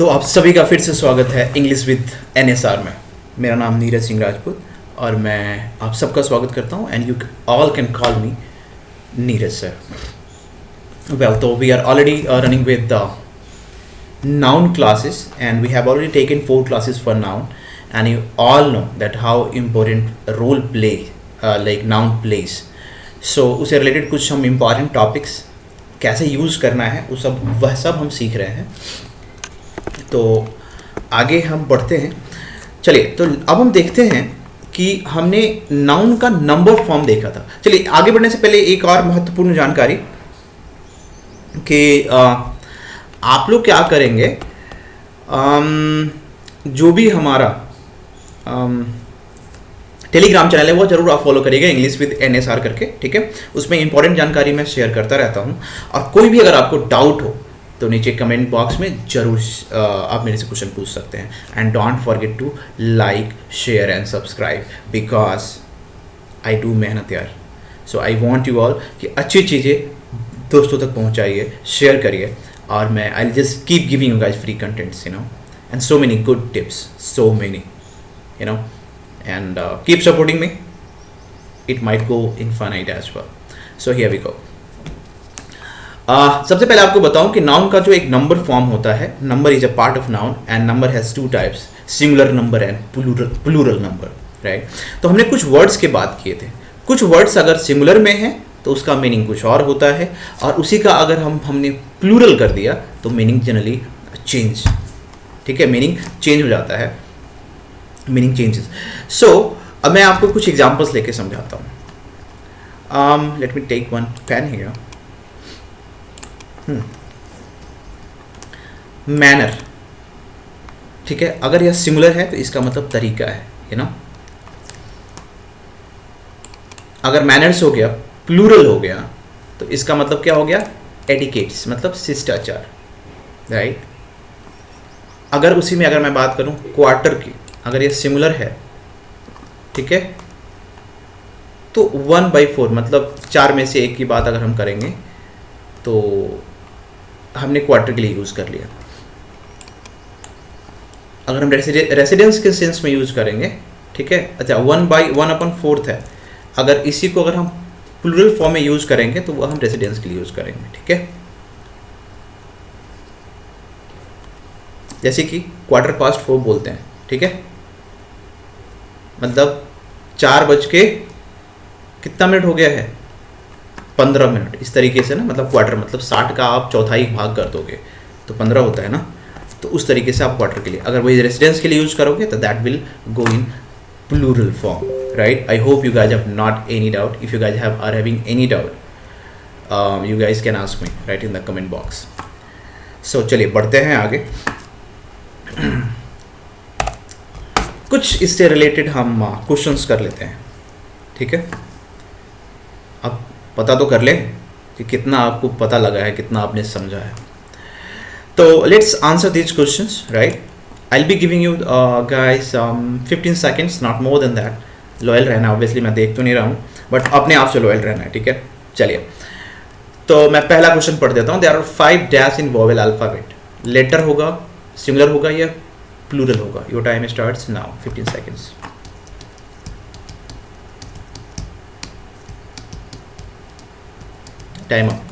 तो आप सभी का फिर से स्वागत है इंग्लिश विद NSR में। मेरा नाम नीरज सिंह राजपूत और मैं आप सबका स्वागत करता हूँ and you all can call me Neeraj sir. Well, तो we are already running with the noun classes and we have already taken 4 classes for noun, and you all know that how important role play like noun plays. So उससे related कुछ हम important topics कैसे use करना है वह सब हम सीख रहे हैं। तो आगे हम बढ़ते हैं। चलिए, तो अब हम देखते हैं कि हमने नाउन का नंबर फॉर्म देखा था। चलिए, आगे बढ़ने से पहले एक और महत्वपूर्ण जानकारी कि आप लोग क्या करेंगे, जो भी हमारा टेलीग्राम चैनल है वो जरूर आप फॉलो करिएगा, इंग्लिश विद NSR करके, ठीक है। उसमें इंपॉर्टेंट जानकारी मैं शेयर करता रहता हूँ, और कोई भी अगर आपको डाउट हो तो नीचे कमेंट बॉक्स में जरूर आप मेरे से क्वेश्चन पूछ सकते हैं। And don't forget to like, share and subscribe, because I do मेहनत यार। So I want you all कि अच्छी चीज़ें दोस्तों तक पहुँचाइए, शेयर करिए, और मैं I just keep giving you guys free contents, you know, and so many good tips, so many, you know, and keep supporting me. It might go infinite as well. So here we go. सबसे पहले आपको बताऊं कि noun का जो एक number form होता है, number is a part of noun and number has 2 types, singular number and plural number, right. तो हमने कुछ वर्ड्स के बात किए थे। कुछ वर्ड्स अगर सिंगुलर में है तो उसका मीनिंग कुछ और होता है, और उसी का अगर हमने प्लूरल कर दिया तो मीनिंग जनरली चेंज, ठीक है, मीनिंग चेंज हो जाता है, मीनिंग चेंजेस। सो अब मैं आपको कुछ एग्जांपल्स लेके समझाता हूँ। Let me take one pen here. Manner, ठीक है, अगर यह सिंगुलर है तो इसका मतलब तरीका है, यू नो। अगर मैनर्स हो गया, प्लूरल हो गया, तो इसका मतलब क्या हो गया, एटिकेट्स, मतलब शिष्टाचार, राइट। अगर उसी में अगर मैं बात करूं क्वार्टर की, अगर ये सिंगुलर है, ठीक है, तो 1/4 मतलब 4 में से 1 की बात अगर हम करेंगे तो हमने क्वार्टर के लिए यूज़ कर लिया। अगर हम रेसिडेंस के सेंस में यूज़ करेंगे, ठीक है, अच्छा 1/1/4 है, अगर इसी को अगर हम प्लूरल फॉर्म में यूज़ करेंगे तो वह हम रेसिडेंस के लिए यूज़ करेंगे, ठीक है। जैसे कि 4:15 बोलते हैं, ठीक है, मतलब 4 बज के कितना मिनट हो गया है, 15 मिनट, इस तरीके से ना, मतलब क्वार्टर, मतलब 60 का आप चौथाई भाग कर दोगे तो 15 होता है ना, तो उस तरीके से आप क्वार्टर के लिए, अगर वही रेसिडेंस के लिए यूज़ करोगे तो that will go in plural form, right. I hope you guys have not any doubt. If you guys are having any doubt, you guys can ask me right in the comment box. So चलिए बढ़ते हैं आगे। कुछ इससे related हम questions कर लेते हैं, ठीक है। अब पता तो कर लें कि कितना आपको पता लगा है, कितना आपने समझा है। तो let's answer this questions, right. I will be giving you guys 15 seconds, not more than that. Loyal रहना, ऑब्वियसली मैं देख तो नहीं रहा हूँ, बट अपने आप से लॉयल रहना है, ठीक है। चलिए, तो मैं पहला क्वेश्चन पढ़ देता हूँ। There are 5 dash in vowel alphabet. Letter होगा, सिंगुलर होगा या प्लूरल होगा। Your time starts now, 15 seconds. Time up.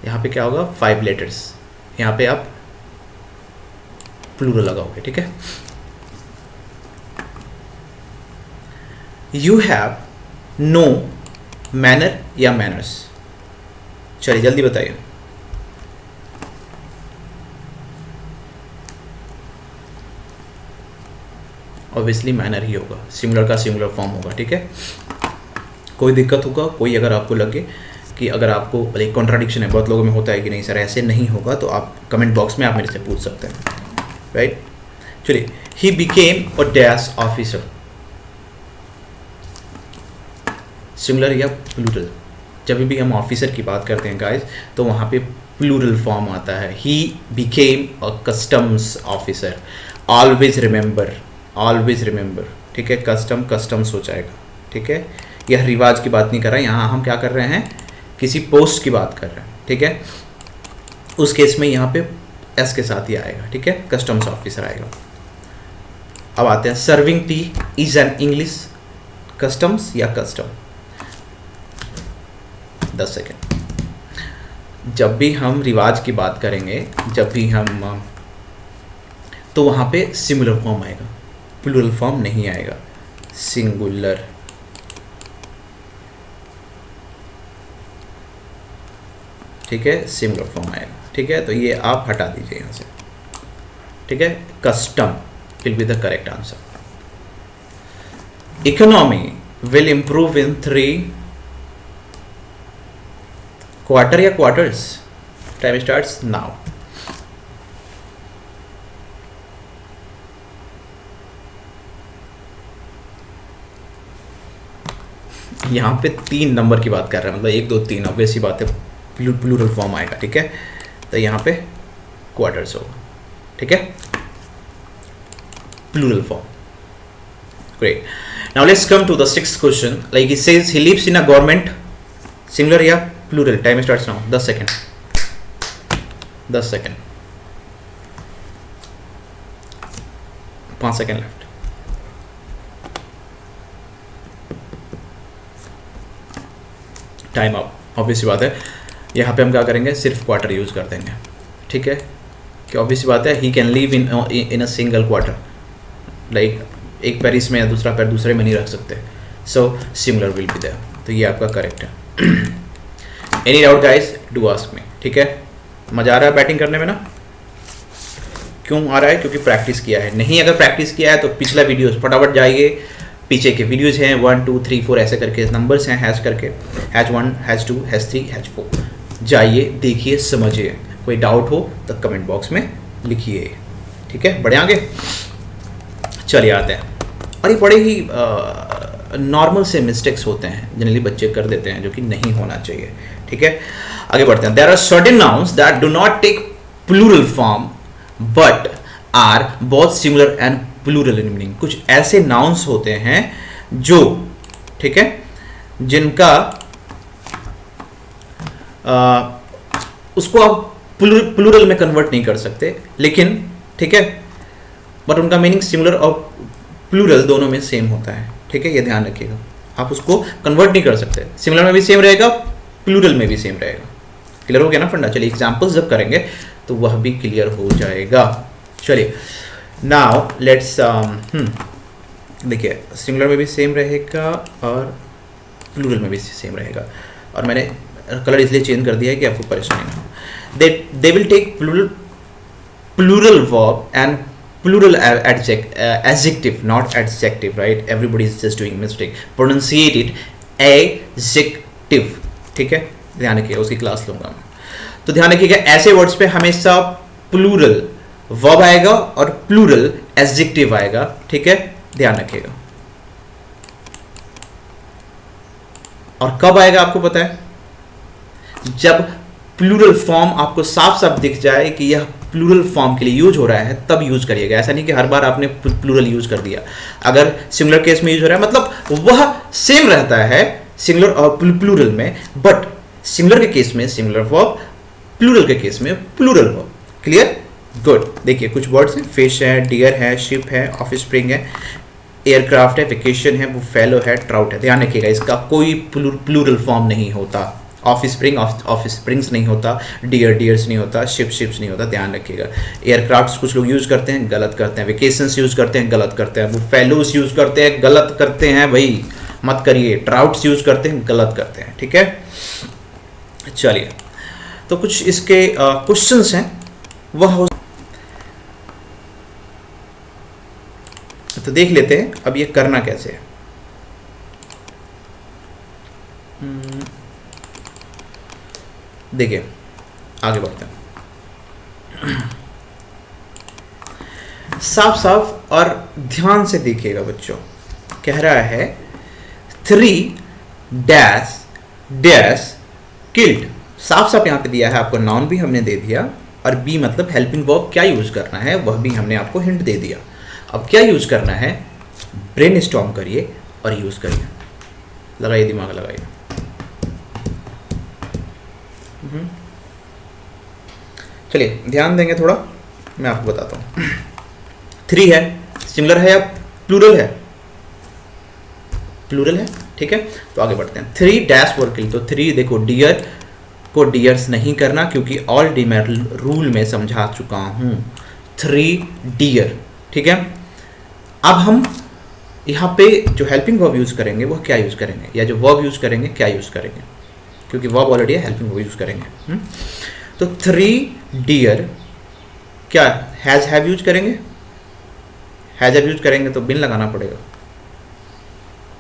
यहाँ पे क्या होगा, 5 लेटर्स, यहाँ पे आप प्लूरल लगाओगे, ठीक है। यू हैव नो मैनर या मैनर्स। चलिए जल्दी बताइए। ऑब्वियसली मैनर ही होगा, सिंगुलर का सिंगुलर फॉर्म होगा, ठीक है। कोई दिक्कत होगा, कोई अगर आपको लगे कि अगर आपको एक कॉन्ट्राडिक्शन है, बहुत लोगों में होता है कि नहीं सर ऐसे नहीं होगा, तो आप कमेंट बॉक्स में आप मेरे से पूछ सकते हैं, राइट। चलिए, he became a dash officer. Singular या प्लूरल। जब भी हम ऑफिसर की बात करते हैं गाइस, तो वहाँ पे प्लूरल फॉर्म आता है। He became a customs officer. Always remember, ठीक है। कस्टम्स हो जाएगा, ठीक है। यह रिवाज की बात नहीं कर रहा है, यहाँ हम क्या कर रहे हैं, किसी पोस्ट की बात कर रहे हैं, ठीक है। उस केस में यहाँ पे एस के साथ ही आएगा, ठीक है, कस्टम्स ऑफिसर आएगा। अब आते हैं serving T is an English customs या कस्टम। 10 सेकेंड। जब भी हम रिवाज की बात करेंगे, जब भी हम, तो वहाँ पे सिंगुलर फॉर्म आएगा, प्लूरल फॉर्म नहीं आएगा। सिंगुलर, ठीक है, सिंगुलर फॉर्म आएगा, ठीक है। तो ये आप हटा दीजिए यहाँ से, ठीक है। Custom will be the correct answer. Economy will improve in 3 quarter या क्वार्टर्स। Time starts now. यहाँ पे 3 नंबर की बात कर रहे हैं, मतलब 1 2 3, ऑब्वियस सी बात है, प्लूरल फॉर्म आएगा, ठीक है। तो यहाँ पे क्वार्टर्स होगा, ठीक है, plural form. Great. Now let's come to the 6th question. Like it says he lives in a government, singular या plural. Time starts now. 10 second, 10 second, 5 second left. Time up. Obvious बात है, यहाँ पे हम क्या करेंगे, सिर्फ क्वार्टर यूज कर देंगे, ठीक है, कि ऑब्वियस बात है, he can live in a single quarter. Like एक पैर इसमें या दूसरा पैर दूसरे में नहीं रख सकते, सो सिंगुलर विल बी देयर। तो ये आपका करेक्ट है। Any doubt guys, do ask me, ठीक है। मजा आ रहा है बैटिंग करने में ना? क्यों आ रहा है? क्योंकि प्रैक्टिस किया है। नहीं अगर प्रैक्टिस किया है तो पिछला वीडियोस फटाफट जाइए, पीछे के वीडियोज हैं 1 2 3 4 ऐसे करके नंबर्स हैं, हैश करके, हैश 1 हैश 2 हैश 3 हैश 4, जाइए देखिए समझिए। कोई डाउट हो तो कमेंट बॉक्स में लिखिए, ठीक है। बढ़े आगे, चलिए आते हैं। और ये बड़े ही नॉर्मल से मिस्टेक्स होते हैं, जनरली बच्चे कर देते हैं, जो कि नहीं होना चाहिए, ठीक है। आगे बढ़ते हैं। There are certain nouns that do not take plural form but are both singular and plural in meaning. कुछ ऐसे नाउन्स होते हैं जो, ठीक है, जिनका उसको आप प्लूरल में कन्वर्ट नहीं कर सकते, लेकिन ठीक है, बट उनका मीनिंग सिंगुलर और प्लूरल दोनों में सेम होता है, ठीक है। ये ध्यान रखिएगा, आप उसको कन्वर्ट नहीं कर सकते। सिंगुलर में भी सेम रहेगा, प्लूरल में भी सेम रहेगा। क्लियर हो गया ना फंडा? चलिए एग्जाम्पल्स जब करेंगे तो वह भी क्लियर हो जाएगा। चलिए नाउ लेट्स देखिए, सिंगुलर में भी सेम रहेगा और प्लूरल में भी सेम रहेगा, और मैंने कलर इसलिए चेंज कर दिया है कि आपको परेशानी ना हो। They will take plural verb and plural adjective, not adjective, right? Everybody is just doing mistake. Pronunciate it adjective, ठीक है, ध्यान रखिएगा, उसकी क्लास लूंगा मैं। तो ध्यान रखिएगा, ऐसे वर्ड्स पे हमेशा प्लूरल वर्ब आएगा और प्लूरल एडजेक्टिव आएगा, ठीक है, ध्यान रखिएगा। और कब आएगा आपको पता है? जब प्लूरल फॉर्म आपको साफ साफ दिख जाए कि यह प्लूरल फॉर्म के लिए यूज हो रहा है, तब यूज करिएगा। ऐसा नहीं कि हर बार आपने प्लूरल यूज कर दिया। अगर सिंगुलर केस में यूज हो रहा है, मतलब वह सेम रहता है सिंगुलर और प्लूरल में, बट सिंगुलर के केस में सिंगुलर वर्ब, प्लूरल के केस में प्लूरल वर्ब। क्लियर? गुड। देखिए कुछ वर्ड्स हैं, फिश है, डियर है, शिप है, ऑफ स्प्रिंग है, एयरक्राफ्ट है, वेकेशन है, वो फेलो है, ट्राउट है। ध्यान रखिएगा, इसका कोई प्लूरल फॉर्म नहीं होता। ऑफ स्प्रिंग्स नहीं होता, डियर्स नहीं होता, शिप्स नहीं होता, ध्यान रखिएगा। एयरक्राफ्ट्स कुछ लोग यूज करते हैं, गलत करते हैं। वेकेशंस यूज करते हैं, गलत करते हैं। वो फेलोस यूज करते हैं, गलत करते हैं, भाई मत करिए। ट्राउट्स यूज करते हैं, गलत करते हैं, ठीक है। चलिए, तो कुछ इसके क्वेश्चंस हैं, वह हो तो देख लेते हैं अब ये करना कैसे है। देखिए आगे बढ़ते हैं। साफ साफ और ध्यान से देखिएगा बच्चों, कह रहा है 3 डैश डैश किल्ड। साफ साफ यहाँ पे दिया है आपको, नाउन भी हमने दे दिया, और बी मतलब हेल्पिंग वर्ब क्या यूज करना है वह भी हमने आपको हिंट दे दिया। अब क्या यूज करना है, ब्रेन स्टॉर्म करिए और यूज करिए, लगाइए दिमाग लगाइए। चलिए चलिए ध्यान देंगे थोड़ा, मैं आपको बताता हूँ। 3 है, सिंगुलर है या प्लूरल है? प्लूरल है, ठीक है। तो आगे बढ़ते हैं। 3 डैश वर किल्ड, तो 3 देखो डियर को डियर्स नहीं करना क्योंकि ऑलरेडी मैं रूल में समझा चुका हूँ। 3 डियर, ठीक है। अब हम यहाँ पे जो हेल्पिंग वर्ब यूज़ करेंगे वो क्या यूज़ करेंगे, या जो वर्ब यूज़ करेंगे क्या यूज़ करेंगे, क्योंकि वर्ब ऑलरेडी है, हेल्पिंग वर्ब यूज़ करेंगे। तो 3 डियर क्या हैज़ हैव यूज करेंगे? हैज़ हैव यूज करेंगे तो बिन लगाना पड़ेगा,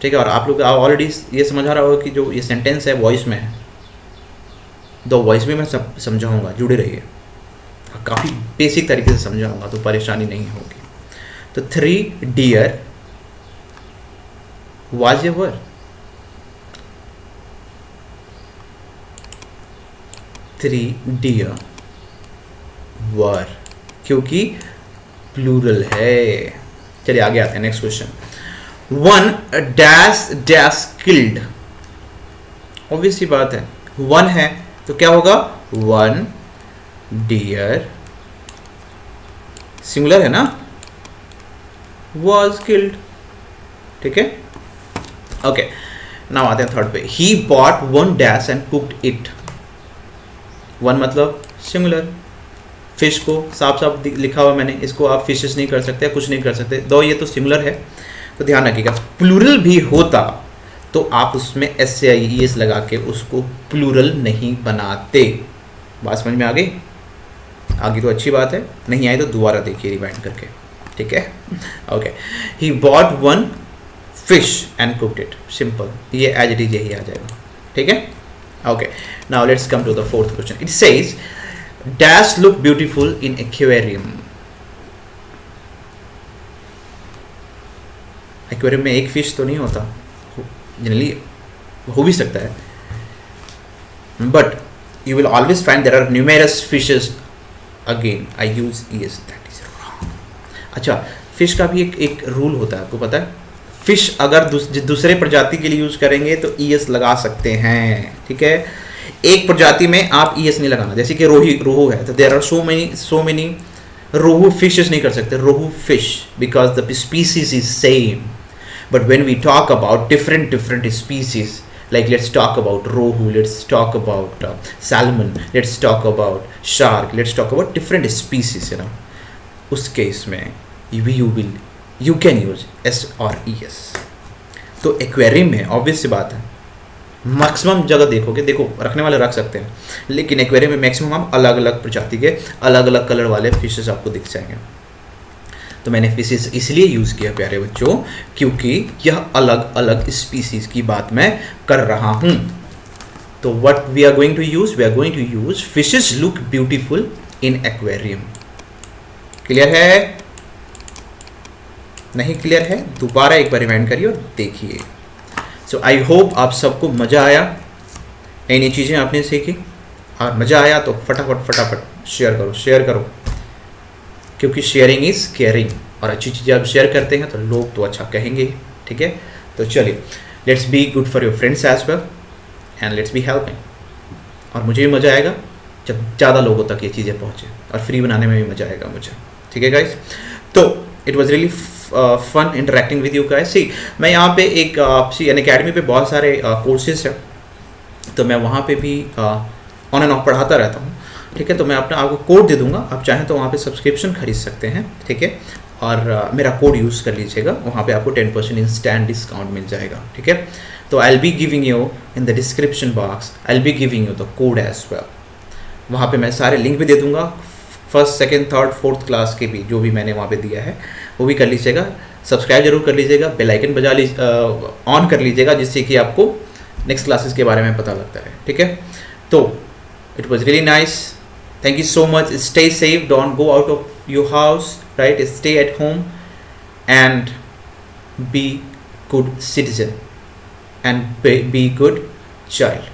ठीक है। और आप लोग ऑलरेडी ये समझ आ रहा होगा कि जो ये सेंटेंस है वॉइस में है, दो वॉइस में मैं समझाऊंगा, जुड़े रहिए, काफ़ी बेसिक तरीके से समझाऊंगा तो परेशानी नहीं होगी। तो 3 deer was a word, 3 deer were, क्योंकि प्लूरल है। चलिए आगे आते हैं, next question. 1 dash dash killed, obvious सी बात है, 1 है तो क्या होगा? 1 डियर, सिंगुलर है ना, was killed, ठीक है। ओके, नाउ आते हैं थर्ड पे। ही bought 1 dash and cooked it, 1 मतलब सिंगुलर, फिश को साफ साफ लिखा हुआ मैंने, इसको आप फिशेस नहीं कर सकते, कुछ नहीं कर सकते, दो ये तो सिंगुलर है। तो ध्यान रखिएगा, प्लूरल भी होता तो आप उसमें एस से आई एस लगा के उसको प्लूरल नहीं बनाते। बात समझ में आ गई? आगे तो अच्छी बात है, नहीं आई तो दोबारा देखिए रिवाइंड करके, ठीक है। Okay, he bought 1 fish and cooked it, simple, ये एज इट इज यही आ जाएगा, ठीक है। Okay, now let's come to the fourth question. It says dash look beautiful in aquarium. Aquarium में एक फिश तो नहीं होता, जनरली हो भी सकता है, but you will always find there are numerous fishes. Again I use es, that is wrong. अच्छा, फिश का भी एक रूल होता है, आपको पता है? फिश अगर दूसरे प्रजाति के लिए यूज करेंगे तो es लगा सकते हैं, ठीक है। एक प्रजाति में आप es नहीं लगाना, जैसे कि रोहू है तो there are so many rohu fishes नहीं कर सकते, rohu fish, because the species is same. But when we talk about different species, like let's talk about rohu, let's talk about salmon, let's talk about shark, let's talk about different species, you know, उस case में you can use s or es। तो aquarium में obvious सी बात है, maximum जगह देखोगे, देखो रखने वाले रख सकते हैं, लेकिन एक्वेरियम में मैक्सिमम हम अलग अलग प्रजाति के अलग अलग कलर वाले फिशेस आपको दिख जाएंगे। तो मैंने फिशेस इसलिए यूज़ किया प्यारे बच्चों, क्योंकि यह अलग अलग स्पीसीज की बात मैं कर रहा हूँ। तो what we are going to use fishes look beautiful in aquarium. Clear है? नहीं क्लियर है? दोबारा एक बार रिमाइंड करिए और देखिए। सो आई होप आप सबको मज़ा आया, नई नई चीज़ें आपने सीखी, और मज़ा आया तो फटाफट शेयर करो, क्योंकि शेयरिंग इज़ केयरिंग, और अच्छी चीज़ें आप शेयर करते हैं तो लोग तो अच्छा कहेंगे, ठीक है। तो चलिए, let's be good for your friends as well and let's be helping. और मुझे भी मज़ा आएगा जब ज़्यादा लोगों तक ये चीज़ें पहुँचे, और फ्री बनाने में भी मज़ा आएगा मुझे, ठीक है गाइज। तो it was really fun interacting with you guys. See, मैं यहाँ पे एक अकेडमी पे बहुत सारे कोर्सेज हैं, तो मैं वहाँ पे भी ऑन एंड ऑफ पढ़ाता रहता हूँ, ठीक है। तो मैं अपना आपको कोड दे दूंगा, आप चाहें तो वहाँ पे सब्सक्रिप्शन खरीद सकते हैं, ठीक है। और मेरा कोड यूज़ कर लीजिएगा, वहाँ पे आपको 10% इंस्टेंट डिस्काउंट मिल जाएगा, ठीक है। तो I will be giving you in the description box, I will be giving you the code as well. वहाँ पे मैं सारे लिंक भी दे दूँगा, first second third fourth class के भी जो भी मैंने वहाँ पे दिया है वो भी कर लीजिएगा। सब्सक्राइब जरूर कर लीजिएगा, बेल आइकन बजा ऑन कर लीजिएगा, जिससे कि आपको नेक्स्ट क्लासेस के बारे में पता लगता है, ठीक है। तो it was really nice, thank you so much, stay safe, don't go out of your house, right, stay at home and be good citizen and be good child.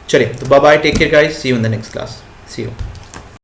चलिए, तो bye bye, take care guys, see you in the next class, see you.